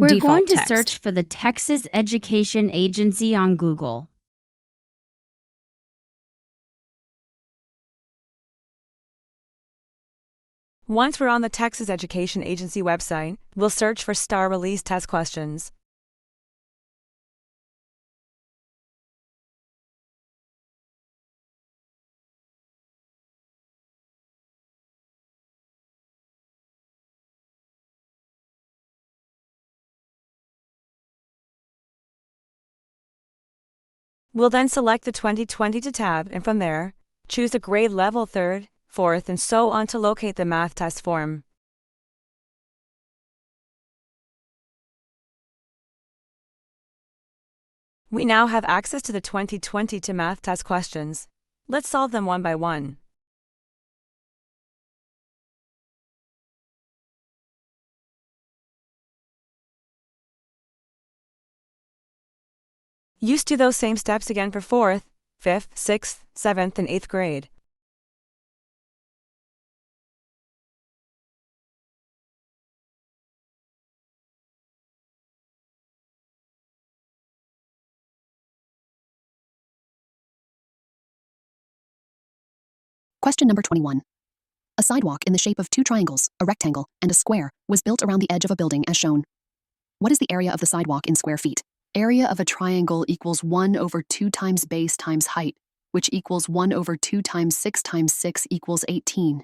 We're Default going to text. search for the Texas Education Agency on Google. Once we're on the Texas Education Agency website, we'll search for STAAR release test questions. We'll then select the 2022 tab, and from there, choose the grade level 3rd, 4th, and so on to locate the math test form. We now have access to the 2022 math test questions. Let's solve them one by one. Use do those same steps again for 4th, 5th, 6th, 7th, and 8th grade. Question number 21. A sidewalk in the shape of two triangles, a rectangle, and a square was built around the edge of a building as shown. What is the area of the sidewalk in square feet? Area of a triangle equals 1 over 2 times base times height, which equals 1 over 2 times 6 equals 18.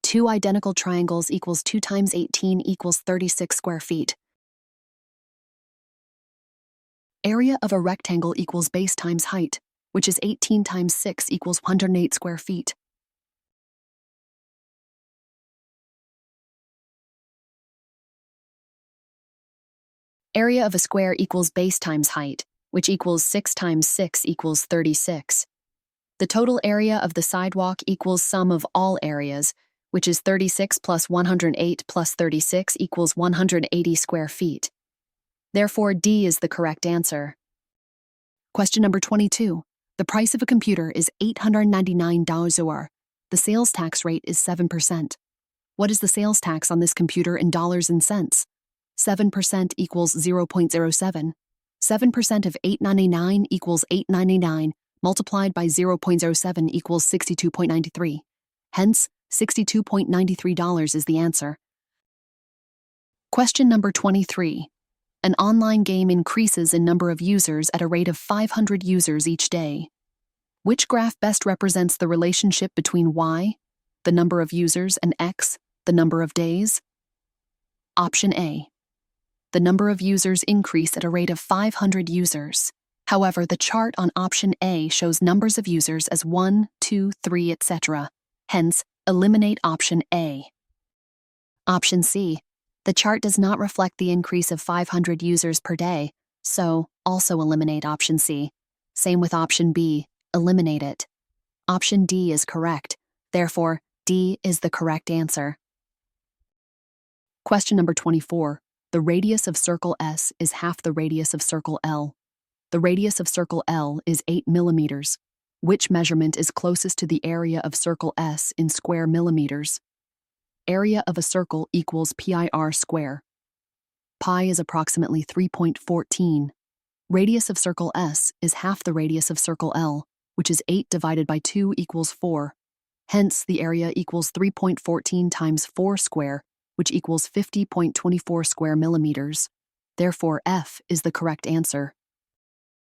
Two identical triangles equals 2 times 18 equals 36 square feet. Area of a rectangle equals base times height, which is 18 times 6 equals 108 square feet. Area of a square equals base times height, which equals 6 times 6 equals 36. The total area of the sidewalk equals sum of all areas, which is 36 plus 108 plus 36 equals 180 square feet. Therefore, D is the correct answer. Question number 22. The price of a computer is $899. The sales tax rate is 7%. What is the sales tax on this computer in dollars and cents? 7% equals 0.07. 7% of $899 equals $899, multiplied by 0.07 equals 62.93. Hence, $62.93 is the answer. Question number 23. An online game increases in number of users at a rate of 500 users each day. Which graph best represents the relationship between Y, the number of users, and X, the number of days? Option A. The number of users increase at a rate of 500 users. However, the chart on option A shows numbers of users as 1, 2, 3, etc. Hence, eliminate option A. Option C. The chart does not reflect the increase of 500 users per day, so also eliminate option C. Same with option B, eliminate it. Option D is correct, therefore, D is the correct answer. Question number 24. The radius of circle S is half the radius of circle L. The radius of circle L is 8 millimeters. Which measurement is closest to the area of circle S in square millimeters? Area of a circle equals pi(r) square. Pi is approximately 3.14. Radius of circle S is half the radius of circle L, which is 8 divided by 2 equals 4. Hence, the area equals 3.14 times 4 square, which equals 50.24 square millimeters. Therefore, F is the correct answer.